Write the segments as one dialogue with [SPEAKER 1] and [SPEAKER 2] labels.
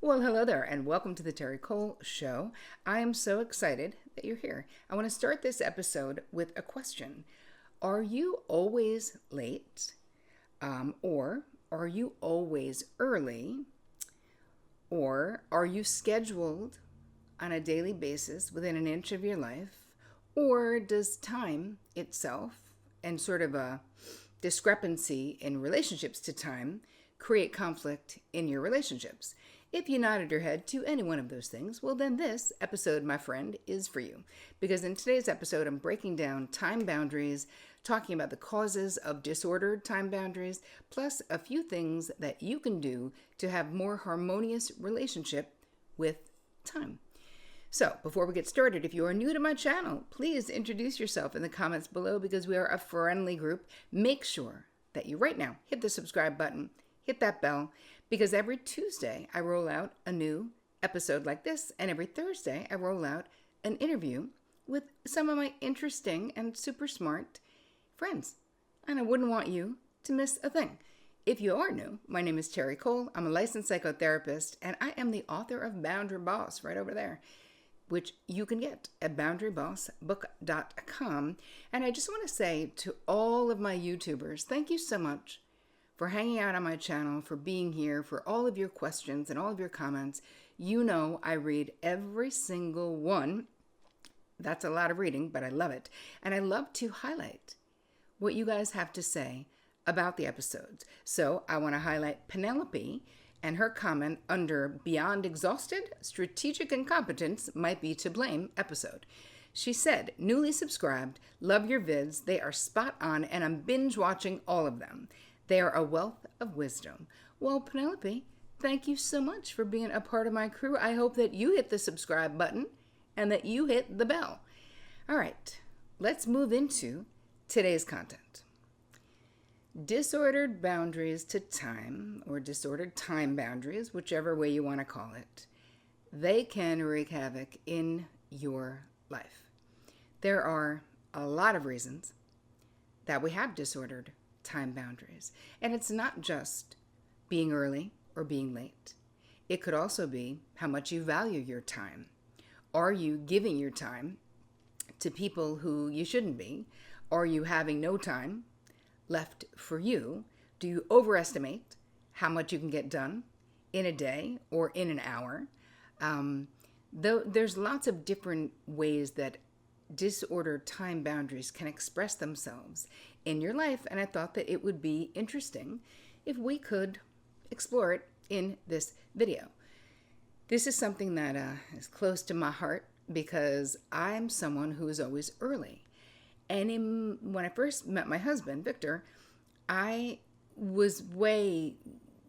[SPEAKER 1] Well, hello there, and welcome to the Terri Cole Show. I am so excited that you're here. I want to start this episode with a question. Are you always late? Or are you always early? Or are you scheduled on a daily basis within an inch of your life? Or does time itself and sort of a discrepancy in relationships to time create conflict in your relationships? If you nodded your head to any one of those things, well, then this episode, my friend, is for you. Because in today's episode, I'm breaking down time boundaries, talking about the causes of disordered time boundaries, plus a few things that you can do to have more harmonious relationship with time. So, before we get started, if you are new to my channel, please introduce yourself in the comments below because we are a friendly group. Make sure that you right now hit the subscribe button, hit that bell, because every Tuesday I roll out a new episode like this, and every Thursday I roll out an interview with some of my interesting and super smart friends. And I wouldn't want you to miss a thing. If you are new, my name is Terri Cole. I'm a licensed psychotherapist, and I am the author of Boundary Boss right over there, which you can get at boundarybossbook.com. And I just want to say to all of my YouTubers, thank you so much for hanging out on my channel, for being here, for all of your questions and all of your comments. You know I read every single one. That's a lot of reading, but I love it. And I love to highlight what you guys have to say about the episodes. So I want to highlight Penelope and her comment under Beyond Exhausted, Strategic Incompetence Might Be to Blame episode. She said, newly subscribed, love your vids. They are spot on and I'm binge watching all of them. They are a wealth of wisdom. Well, Penelope, thank you so much for being a part of my crew. I hope that you hit the subscribe button and that you hit the bell. All right, let's move into today's content. Disordered boundaries to time, or disordered time boundaries, whichever way you want to call it, they can wreak havoc in your life. There are a lot of reasons that we have disordered time boundaries. And it's not just being early or being late. It could also be how much you value your time. Are you giving your time to people who you shouldn't be? Are you having no time left for you? Do you overestimate how much you can get done in a day or in an hour? There's lots of different ways that disordered time boundaries can express themselves in your life, and I thought that it would be interesting if we could explore it in this video. This is something that is close to my heart because I'm someone who is always early. And when I first met my husband, Victor, I was way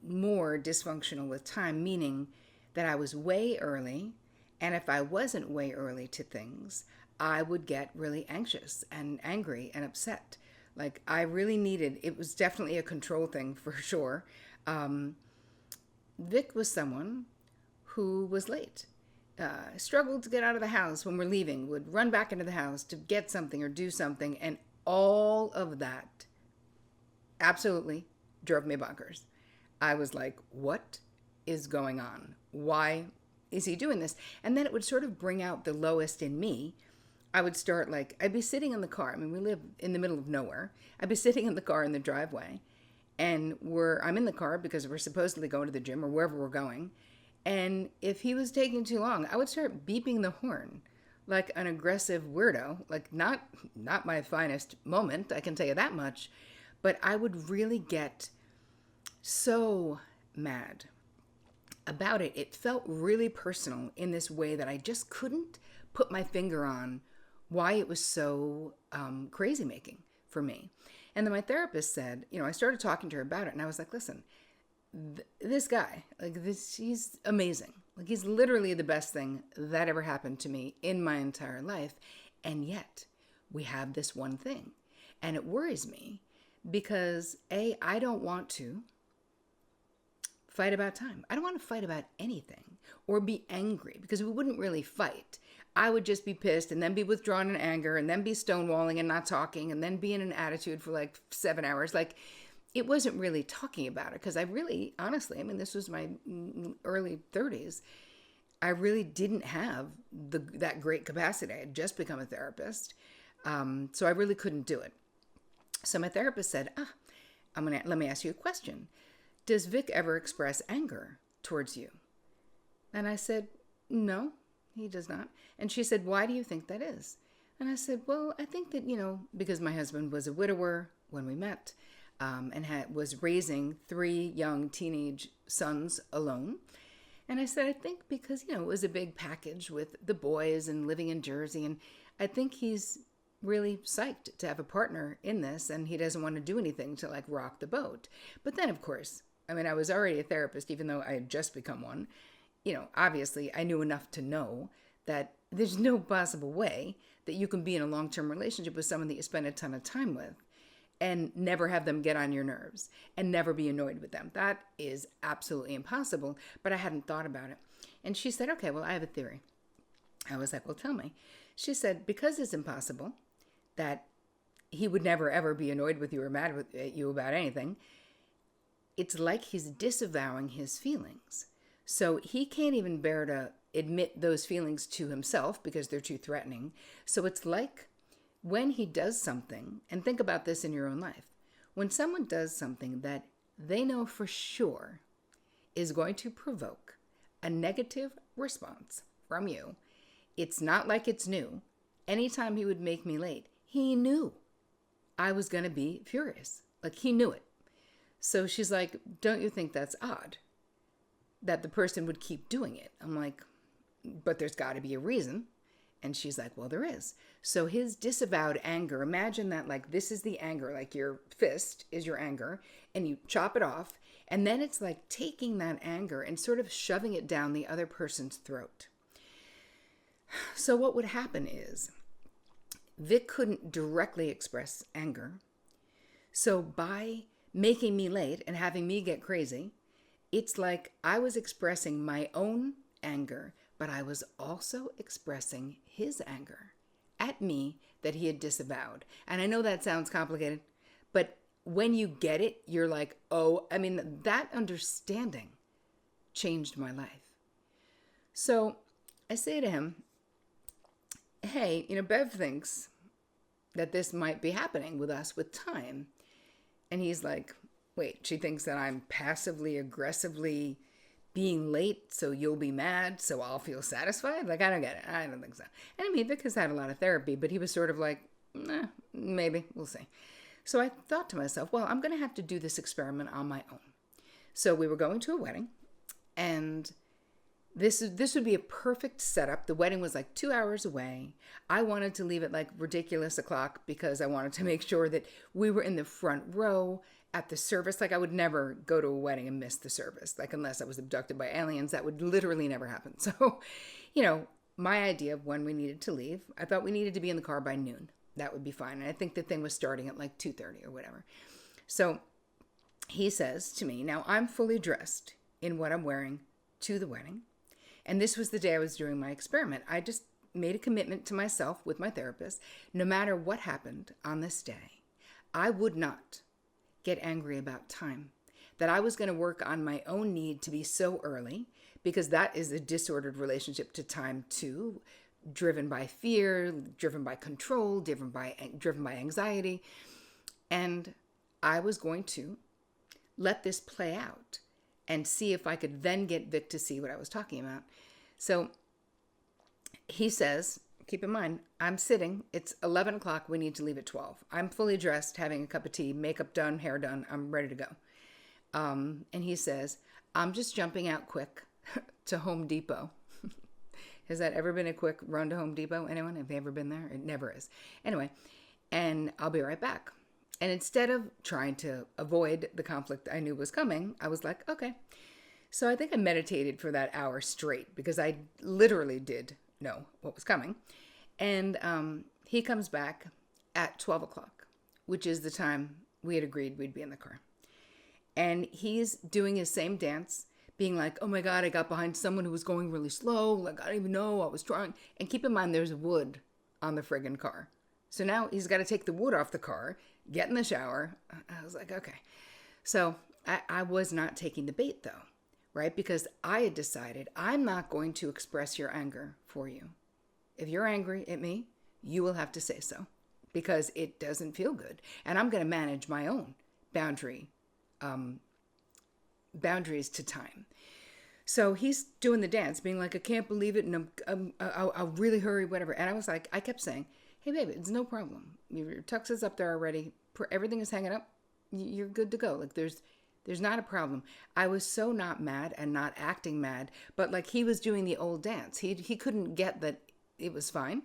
[SPEAKER 1] more dysfunctional with time, meaning that I was way early, and if I wasn't way early to things, I would get really anxious and angry and upset. Like I really needed, it was definitely a control thing for sure. Vic was someone who was late, struggled to get out of the house when we're leaving, would run back into the house to get something or do something. And all of that absolutely drove me bonkers. I was like, what is going on? Why is he doing this? And then it would sort of bring out the lowest in me. I would start I'd be sitting in the car. I mean, we live in the middle of nowhere. I'd be sitting in the car in the driveway, and I'm in the car because we're supposedly going to the gym or wherever we're going. And if he was taking too long, I would start beeping the horn like an aggressive weirdo. Like not my finest moment, I can tell you that much. But I would really get so mad about it. It felt really personal in this way that I just couldn't put my finger on why it was so crazy making for me. And then my therapist said, I started talking to her about it, and I was like, listen, this guy, he's amazing. Like he's literally the best thing that ever happened to me in my entire life. And yet we have this one thing, and it worries me because I don't want to fight about time. I don't want to fight about anything or be angry because we wouldn't really fight. I would just be pissed and then be withdrawn in anger and then be stonewalling and not talking and then be in an attitude for 7 hours. it wasn't really talking about it because I really, honestly, I mean, this was my early 30s. I really didn't have that great capacity. I had just become a therapist. So I really couldn't do it. So my therapist said, let me ask you a question. Does Vic ever express anger towards you? And I said, no, he does not. And she said, why do you think that is? And I said, well, I think that, because my husband was a widower when we met, and was raising 3 young teenage sons alone. And I said, I think because, it was a big package with the boys and living in Jersey. And I think he's really psyched to have a partner in this, and he doesn't want to do anything to like rock the boat. But then, of course, I mean, I was already a therapist, even though I had just become one. Obviously I knew enough to know that there's no possible way that you can be in a long-term relationship with someone that you spend a ton of time with and never have them get on your nerves and never be annoyed with them. That is absolutely impossible, but I hadn't thought about it. And she said, okay, well, I have a theory. I was like, well, tell me. She said, because it's impossible that he would never, ever be annoyed with you or mad at you about anything, it's like he's disavowing his feelings. So he can't even bear to admit those feelings to himself because they're too threatening. So it's like when he does something, and think about this in your own life, when someone does something that they know for sure is going to provoke a negative response from you, it's not like it's new. Anytime he would make me late, he knew I was going to be furious. Like he knew it. So she's like, don't you think that's odd that the person would keep doing it? I'm like, but there's got to be a reason. And she's like, well, there is. So his disavowed anger, imagine that like this is the anger, like your fist is your anger, and you chop it off. And then it's like taking that anger and sort of shoving it down the other person's throat. So what would happen is Vic couldn't directly express anger. So by making me late and having me get crazy, it's like I was expressing my own anger, but I was also expressing his anger at me that he had disavowed. And I know that sounds complicated, but when you get it, you're like, oh, I mean, that understanding changed my life. So I say to him, hey, Bev thinks that this might be happening with us with time. And he's like, wait, she thinks that I'm passively, aggressively being late, so you'll be mad, so I'll feel satisfied? Like, I don't get it. I don't think so. And I mean, Vic has had a lot of therapy, but he was sort of like, maybe, we'll see. So I thought to myself, well, I'm going to have to do this experiment on my own. So we were going to a wedding, and this would be a perfect setup. The wedding was like 2 hours away. I wanted to leave at like ridiculous o'clock because I wanted to make sure that we were in the front row at the service. Like I would never go to a wedding and miss the service, like unless I was abducted by aliens. That would literally never happen. So, my idea of when we needed to leave, I thought we needed to be in the car by noon. That would be fine. And I think the thing was starting at like 2:30 or whatever. So he says to me, now I'm fully dressed in what I'm wearing to the wedding. And this was the day I was doing my experiment. I just made a commitment to myself with my therapist. No matter what happened on this day, I would not get angry about time. That I was going to work on my own need to be so early, because that is a disordered relationship to time too, driven by fear, driven by control, driven by anxiety. And I was going to let this play out and see if I could then get Vic to see what I was talking about. So he says, keep in mind, I'm sitting, it's 11 o'clock, we need to leave at 12. I'm fully dressed, having a cup of tea, makeup done, hair done, I'm ready to go. And he says, I'm just jumping out quick to Home Depot. Has that ever been a quick run to Home Depot? Anyone? Have they ever been there? It never is. Anyway, and I'll be right back. And instead of trying to avoid the conflict I knew was coming, I was like, okay. So I think I meditated for that hour straight because I literally did know what was coming. And he comes back at 12 o'clock, which is the time we had agreed we'd be in the car. And he's doing his same dance, being like, oh my God, I got behind someone who was going really slow. Like, I don't even know, I was trying. And keep in mind, there's wood on the friggin' car. So now he's got to take the wood off the car, get in the shower. I was like, okay. So I was not taking the bait though, right? Because I had decided I'm not going to express your anger for you. If you're angry at me, you will have to say so because it doesn't feel good. And I'm going to manage my own boundary boundaries to time. So he's doing the dance, being like, I can't believe it, and I'll really hurry, whatever. And I was like, I kept saying, hey, baby, it's no problem. Your tux is up there already. Everything is hanging up. You're good to go. Like, there's not a problem. I was so not mad and not acting mad, but like he was doing the old dance. He couldn't get that it was fine.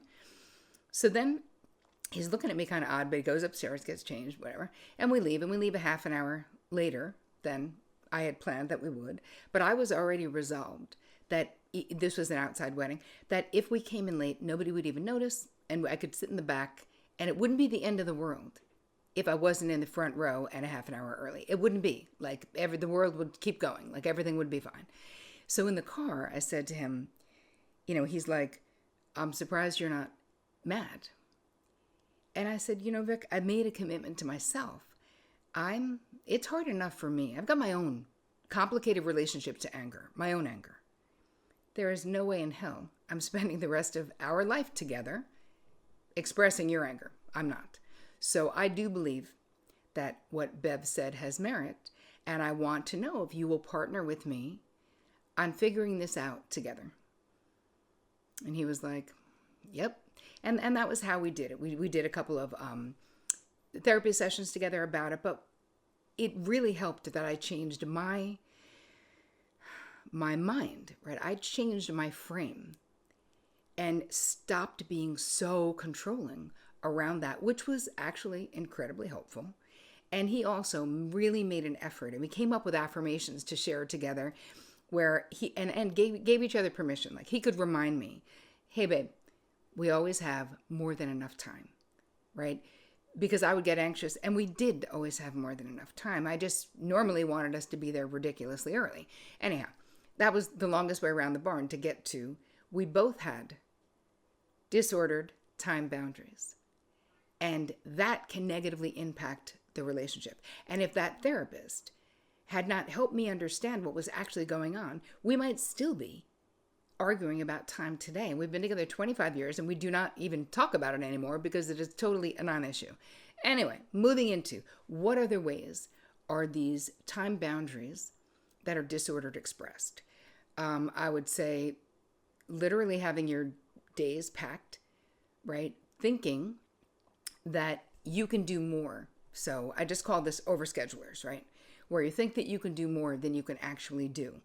[SPEAKER 1] So then he's looking at me kind of odd, but he goes upstairs, gets changed, whatever. And we leave a half an hour later than I had planned that we would. But I was already resolved that this was an outside wedding, that if we came in late, nobody would even notice, and I could sit in the back, and it wouldn't be the end of the world if I wasn't in the front row and a half an hour early. It wouldn't be. Like, the world would keep going. Like, everything would be fine. So in the car, I said to him, he's like, I'm surprised you're not mad. And I said, Vic, I made a commitment to myself. It's hard enough for me. I've got my own complicated relationship to anger, my own anger. There is no way in hell I'm spending the rest of our life together expressing your anger. I'm not. So I do believe that what Bev said has merit, and I want to know if you will partner with me on figuring this out together. And he was like, yep. And that was how we did it. We did a couple of therapy sessions together about it, but it really helped that I changed my mind, right? I changed my frame and stopped being so controlling around that, which was actually incredibly helpful. And he also really made an effort, and we came up with affirmations to share together where he and gave each other permission. Like, he could remind me, hey babe, we always have more than enough time, right? Because I would get anxious, and we did always have more than enough time. I just normally wanted us to be there ridiculously early. Anyhow, that was the longest way around the barn to get to. We both had disordered time boundaries, and that can negatively impact the relationship. And if that therapist had not helped me understand what was actually going on, we might still be arguing about time today. We've been together 25 years and we do not even talk about it anymore because it is totally a non-issue. Anyway, moving into what other ways are these time boundaries that are disordered expressed? I would say literally having your days packed, right? Thinking that you can do more. So I just call this overschedulers, right? Where you think that you can do more than you can actually do.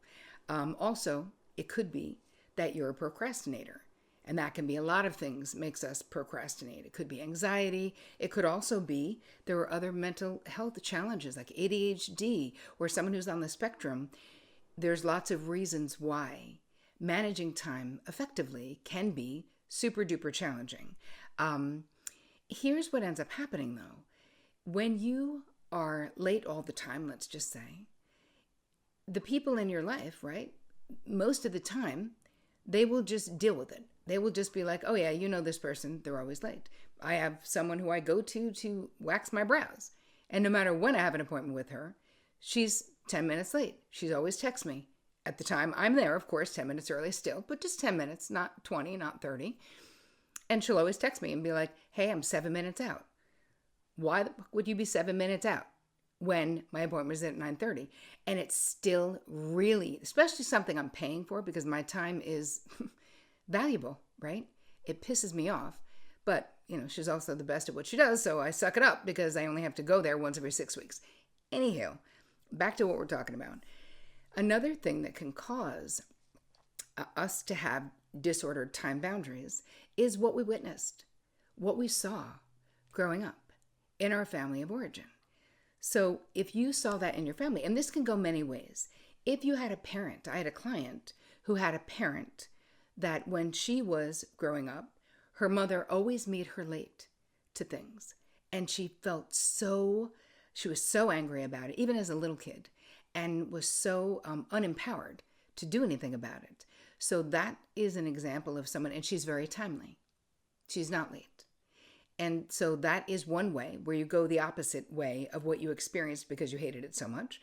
[SPEAKER 1] Also, it could be that you're a procrastinator. And that can be a lot of things makes us procrastinate. It could be anxiety. It could also be there are other mental health challenges like ADHD or someone who's on the spectrum. There's lots of reasons why managing time effectively can be super duper challenging. Here's what ends up happening though. When you are late all the time, let's just say, the people in your life, right, most of the time, they will just deal with it. They will just be like, oh yeah, this person, they're always late. I have someone who I go to wax my brows. And no matter when I have an appointment with her, she's 10 minutes late. She's always texts me. At the time, I'm there, of course, 10 minutes early still, but just 10 minutes, not 20, not 30. And she'll always text me and be like, hey, I'm 7 minutes out. Why the fuck would you be 7 minutes out when my appointment is at 9:30? And it's still really, especially something I'm paying for because my time is valuable, right? It pisses me off. But, she's also the best at what she does, so I suck it up because I only have to go there once every 6 weeks. Anywho, back to what we're talking about. Another thing that can cause us to have disordered time boundaries is what we witnessed, what we saw growing up in our family of origin. So if you saw that in your family, and this can go many ways. If you had a parent, I had a client who had a parent that when she was growing up, her mother always made her late to things. And she was so angry about it, even as a little kid, and was so unempowered to do anything about it. So that is an example of someone, and she's very timely. She's not late. And so that is one way where you go the opposite way of what you experienced because you hated it so much.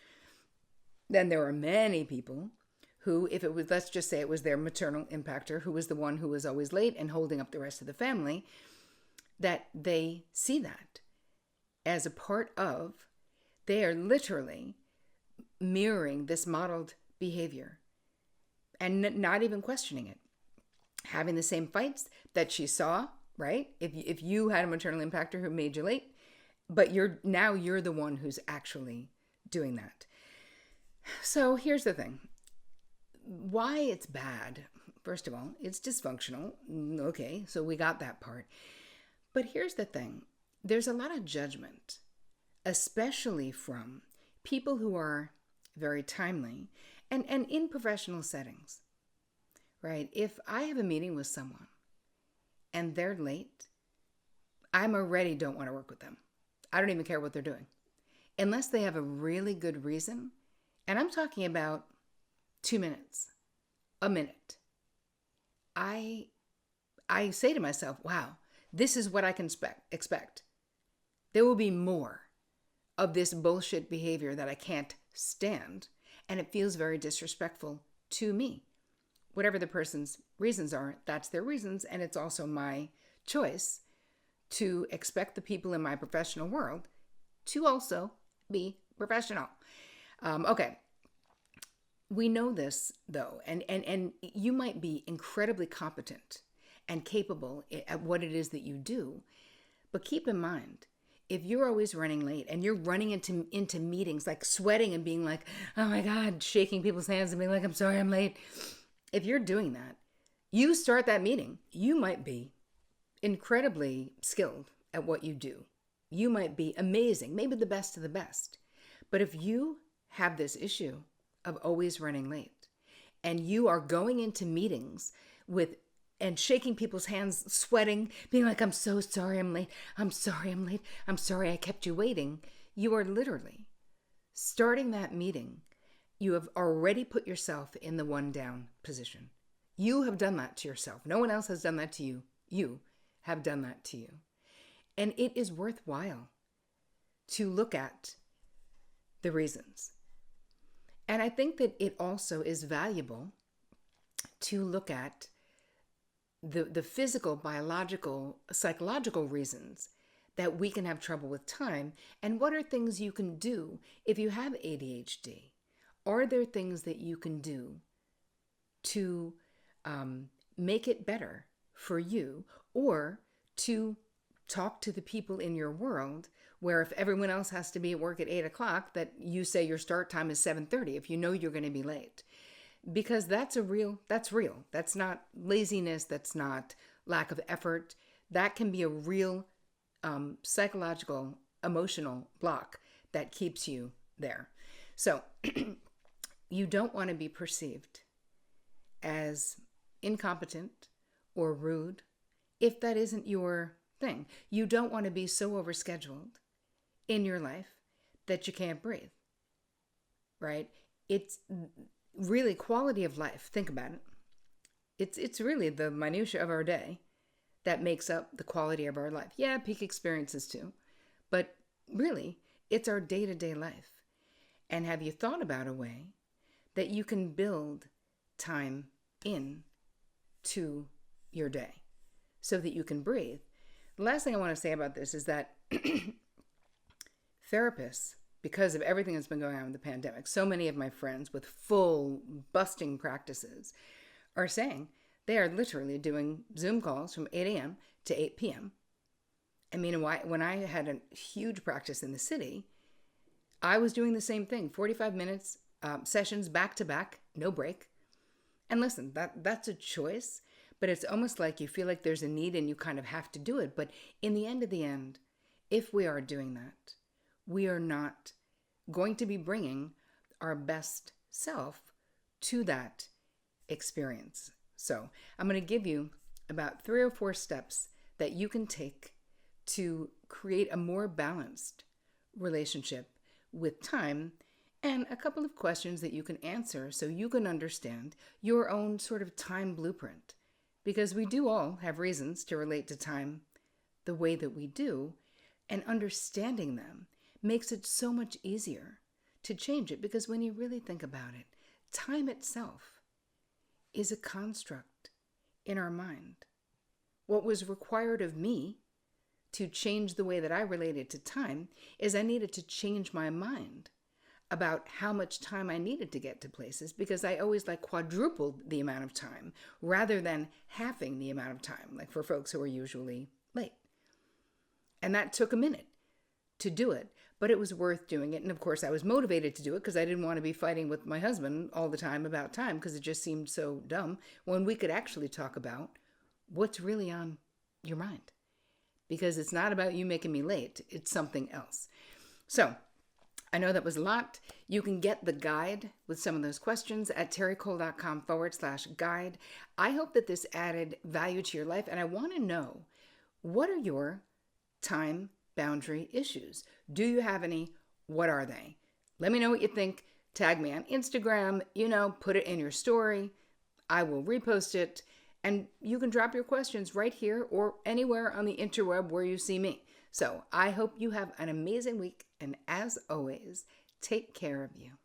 [SPEAKER 1] Then there are many people who, if it was, let's just say it was their maternal impactor, who was the one who was always late and holding up the rest of the family, that they see that as a part of, they are literally mirroring this modeled behavior and not even questioning it. Having the same fights that she saw, right? If you had a maternal impactor who made you late, but you're the one who's actually doing that. So here's the thing. Why it's bad. First of all, it's dysfunctional. Okay, so we got that part. But here's the thing. There's a lot of judgment, especially from people who are very timely and in professional settings, right? If I have a meeting with someone and they're late, I'm already don't want to work with them. I don't even care what they're doing. Unless they have a really good reason. And I'm talking about 2 minutes, a minute. I say to myself, wow, this is what I can expect. There will be more of this bullshit behavior that I can't stand. And it feels very disrespectful to me. Whatever the person's reasons are, that's their reasons. And it's also my choice to expect the people in my professional world to also be professional. Okay. We know this, though, and you might be incredibly competent and capable at what it is that you do, but keep in mind, if you're always running late and you're running into meetings like sweating and being like, oh my God, shaking people's hands and being like, I'm sorry, I'm late. If you're doing that, you start that meeting, you might be incredibly skilled at what you do. You might be amazing, maybe the best of the best. But if you have this issue of always running late and you are going into meetings and shaking people's hands, sweating, being like, I'm so sorry I'm late. I'm sorry I'm late. I'm sorry I kept you waiting. You are literally starting that meeting. You have already put yourself in the one down position. You have done that to yourself. No one else has done that to you. You have done that to you. And it is worthwhile to look at the reasons. And I think that it also is valuable to look at the physical, biological, psychological reasons that we can have trouble with time. And what are things you can do if you have ADHD? Are there things that you can do to make it better for you, or to talk to the people in your world where if everyone else has to be at work at 8 o'clock, that you say your start time is 7:30 if you know you're going to be late. Because that's real. That's not laziness. That's not lack of effort. That can be a real psychological, emotional block that keeps you there. So you don't want to be perceived as incompetent or rude if that isn't your thing. You don't want to be so overscheduled in your life that you can't breathe, right? It's really quality of life. Think about it. It's really the minutia of our day that makes up the quality of our life. Yeah, peak experiences too, but really it's our day-to-day life. And have you thought about a way that you can build time in to your day so that you can breathe? The last thing I want to say about this is that therapists, because of everything that's been going on with the pandemic, so many of my friends with full busting practices are saying they are literally doing Zoom calls from 8 a.m. to 8 p.m. I mean, when I had a huge practice in the city, I was doing the same thing, 45 minutes, sessions back to back, no break. And listen, that's a choice, but it's almost like you feel like there's a need and you kind of have to do it. But in the end, if we are doing that, we are not going to be bringing our best self to that experience. So I'm going to give you about 3 or 4 steps that you can take to create a more balanced relationship with time, and a couple of questions that you can answer so you can understand your own sort of time blueprint. Because we do all have reasons to relate to time the way that we do, and understanding them makes it so much easier to change it. Because when you really think about it, time itself is a construct in our mind. What was required of me to change the way that I related to time is I needed to change my mind about how much time I needed to get to places, because I always quadrupled the amount of time rather than halving the amount of time, like for folks who are usually late. And that took a minute to do it, but it was worth doing it. And of course I was motivated to do it because I didn't want to be fighting with my husband all the time about time, because it just seemed so dumb when we could actually talk about what's really on your mind. Because it's not about you making me late, it's something else. So I know that was a lot. You can get the guide with some of those questions at terricole.com/guide. I hope that this added value to your life. And I want to know, what are your time boundary issues? Do you have any? What are they? Let me know what you think. Tag me on Instagram, put it in your story. I will repost it. And you can drop your questions right here or anywhere on the interweb where you see me. So I hope you have an amazing week. And as always, take care of you.